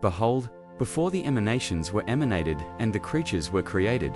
Behold, before the emanations were emanated and the creatures were created,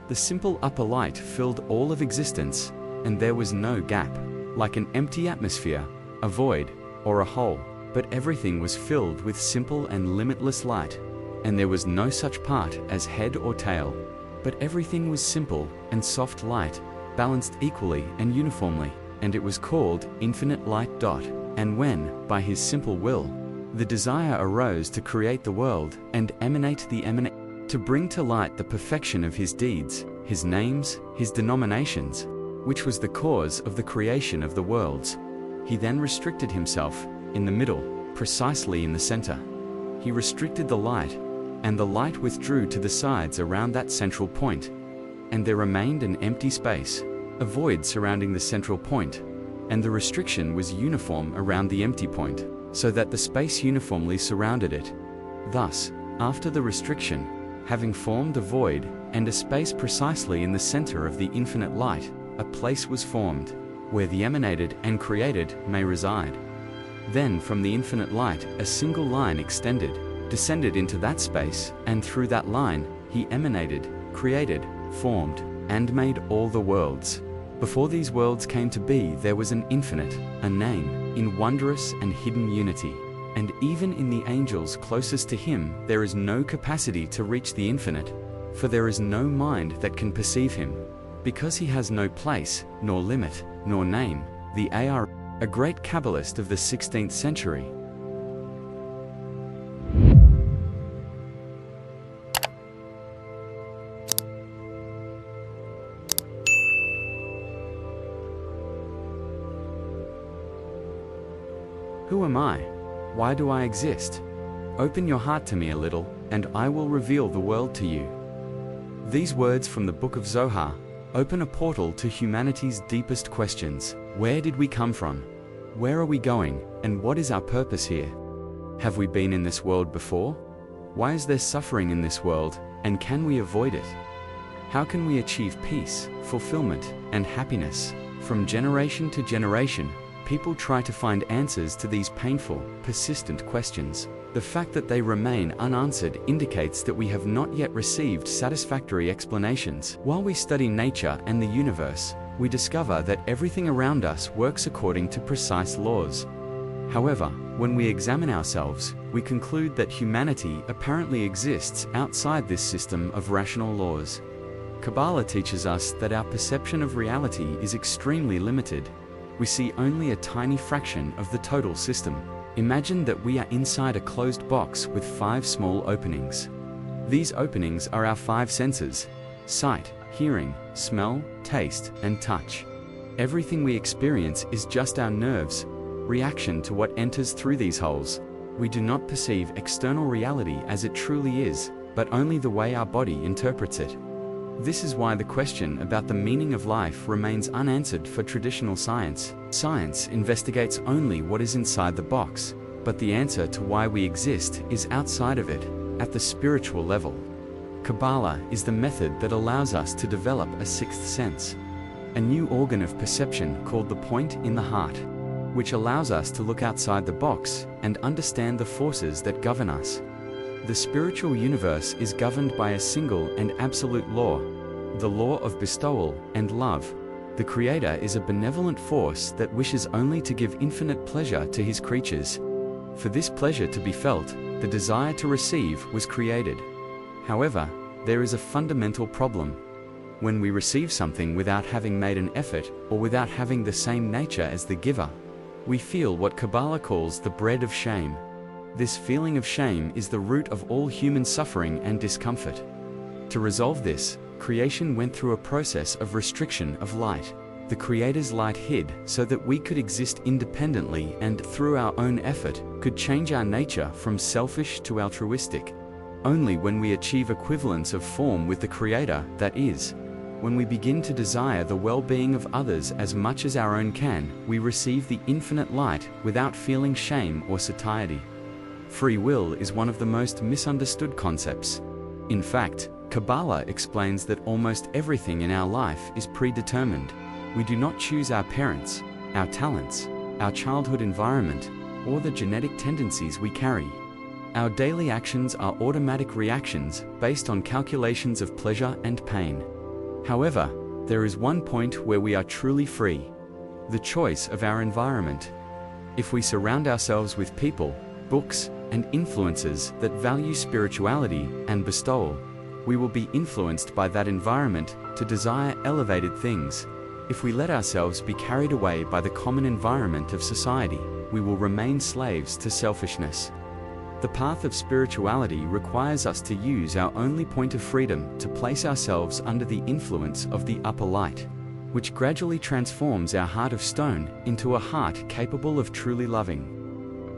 the simple upper light filled all of existence, and there was no gap, like an empty atmosphere, a void, or a hole, but everything was filled with simple and limitless light, and there was no such part as head or tail, but everything was simple and soft light, balanced equally and uniformly, and it was called infinite light. And when, by his simple will, the desire arose to create the world and to bring to light the perfection of his deeds, his names, his denominations, which was the cause of the creation of the worlds, he then restricted himself in the middle, precisely in the center. He restricted the light, and the light withdrew to the sides around that central point, and there remained an empty space, a void surrounding the central point, and the restriction was uniform around the empty point, so that the space uniformly surrounded it. Thus, after the restriction, having formed a void and a space precisely in the center of the infinite light, a place was formed, where the emanated and created may reside. Then from the infinite light a single line extended, descended into that space, and through that line he emanated, created, formed, and made all the worlds. Before these worlds came to be there was an infinite, a name, in wondrous and hidden unity. And even in the angels closest to him there is no capacity to reach the infinite, for there is no mind that can perceive him, because he has no place, nor limit, nor name. The A.R., a great Kabbalist of the 16th century. Who am I? Why do I exist? Open your heart to me a little, and I will reveal the world to you. These words from the Book of Zohar open a portal to humanity's deepest questions. Where did we come from? Where are we going, and what is our purpose here? Have we been in this world before? Why is there suffering in this world, and can we avoid it? How can we achieve peace, fulfillment, and happiness? From generation to generation, people try to find answers to these painful, persistent questions. The fact that they remain unanswered indicates that we have not yet received satisfactory explanations. While we study nature and the universe, we discover that everything around us works according to precise laws. However, when we examine ourselves, we conclude that humanity apparently exists outside this system of rational laws. Kabbalah teaches us that our perception of reality is extremely limited. We see only a tiny fraction of the total system. Imagine that we are inside a closed box with 5 small openings. These openings are our 5 senses: sight, hearing, smell, taste, and touch. Everything we experience is just our nerves' reaction to what enters through these holes. We do not perceive external reality as it truly is, but only the way our body interprets it. This is why the question about the meaning of life remains unanswered for traditional science. Science investigates only what is inside the box, but the answer to why we exist is outside of it, at the spiritual level. Kabbalah is the method that allows us to develop a 6th sense, a new organ of perception called the point in the heart, which allows us to look outside the box and understand the forces that govern us. The spiritual universe is governed by a single and absolute law, the law of bestowal and love. The Creator is a benevolent force that wishes only to give infinite pleasure to his creatures. For this pleasure to be felt, the desire to receive was created. However, there is a fundamental problem. When we receive something without having made an effort or without having the same nature as the giver, we feel what Kabbalah calls the bread of shame. This feeling of shame is the root of all human suffering and discomfort. To resolve this, creation went through a process of restriction of light. The Creator's light hid so that we could exist independently and, through our own effort, could change our nature from selfish to altruistic. Only when we achieve equivalence of form with the Creator, that is, when we begin to desire the well-being of others as much as our own can, we receive the infinite light without feeling shame or satiety. Free will is one of the most misunderstood concepts. In fact, Kabbalah explains that almost everything in our life is predetermined. We do not choose our parents, our talents, our childhood environment, or the genetic tendencies we carry. Our daily actions are automatic reactions based on calculations of pleasure and pain. However, there is one point where we are truly free: the choice of our environment. If we surround ourselves with people, books, and influences that value spirituality and bestowal, we will be influenced by that environment to desire elevated things. If we let ourselves be carried away by the common environment of society, we will remain slaves to selfishness. The path of spirituality requires us to use our only point of freedom to place ourselves under the influence of the upper light, which gradually transforms our heart of stone into a heart capable of truly loving.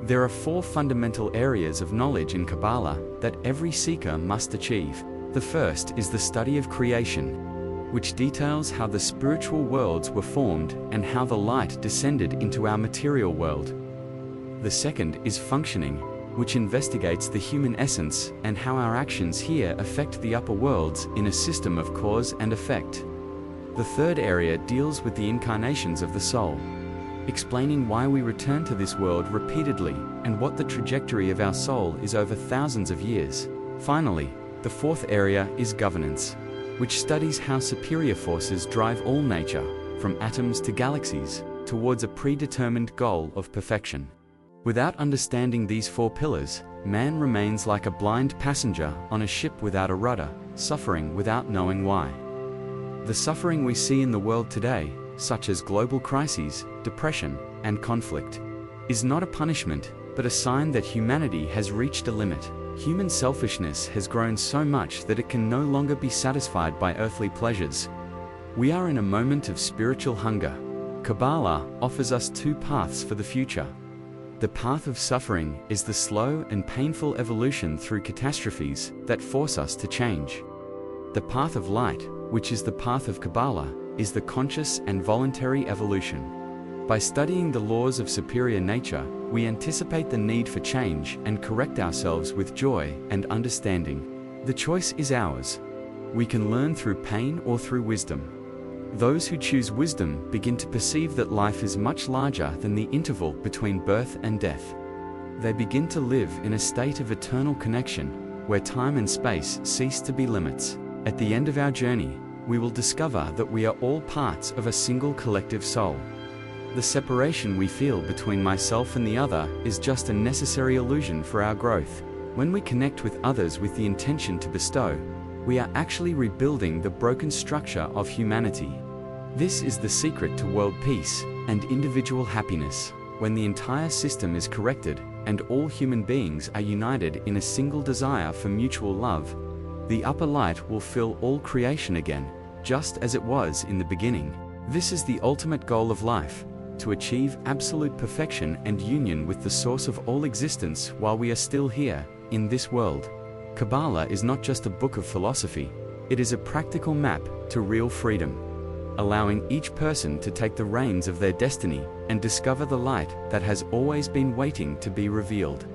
There are 4 fundamental areas of knowledge in Kabbalah that every seeker must achieve. The first is the study of creation, which details how the spiritual worlds were formed and how the light descended into our material world. The second is functioning, which investigates the human essence and how our actions here affect the upper worlds in a system of cause and effect. The third area deals with the incarnations of the soul, explaining why we return to this world repeatedly and what the trajectory of our soul is over thousands of years. Finally, the fourth area is governance, which studies how superior forces drive all nature, from atoms to galaxies, towards a predetermined goal of perfection. Without understanding these 4 pillars, man remains like a blind passenger on a ship without a rudder, suffering without knowing why. The suffering we see in the world today, such as global crises, depression, and conflict, is not a punishment, but a sign that humanity has reached a limit. Human selfishness has grown so much that it can no longer be satisfied by earthly pleasures. We are in a moment of spiritual hunger. Kabbalah offers us 2 paths for the future. The path of suffering is the slow and painful evolution through catastrophes that force us to change. The path of light, which is the path of Kabbalah, is the conscious and voluntary evolution. By studying the laws of superior nature, we anticipate the need for change and correct ourselves with joy and understanding. The choice is ours. We can learn through pain or through wisdom. Those who choose wisdom begin to perceive that life is much larger than the interval between birth and death. They begin to live in a state of eternal connection, where time and space cease to be limits. At the end of our journey, we will discover that we are all parts of a single collective soul. The separation we feel between myself and the other is just a necessary illusion for our growth. When we connect with others with the intention to bestow, we are actually rebuilding the broken structure of humanity. This is the secret to world peace and individual happiness. When the entire system is corrected and all human beings are united in a single desire for mutual love, the upper light will fill all creation again, just as it was in the beginning. This is the ultimate goal of life, to achieve absolute perfection and union with the source of all existence while we are still here, in this world. Kabbalah is not just a book of philosophy, it is a practical map to real freedom, allowing each person to take the reins of their destiny and discover the light that has always been waiting to be revealed.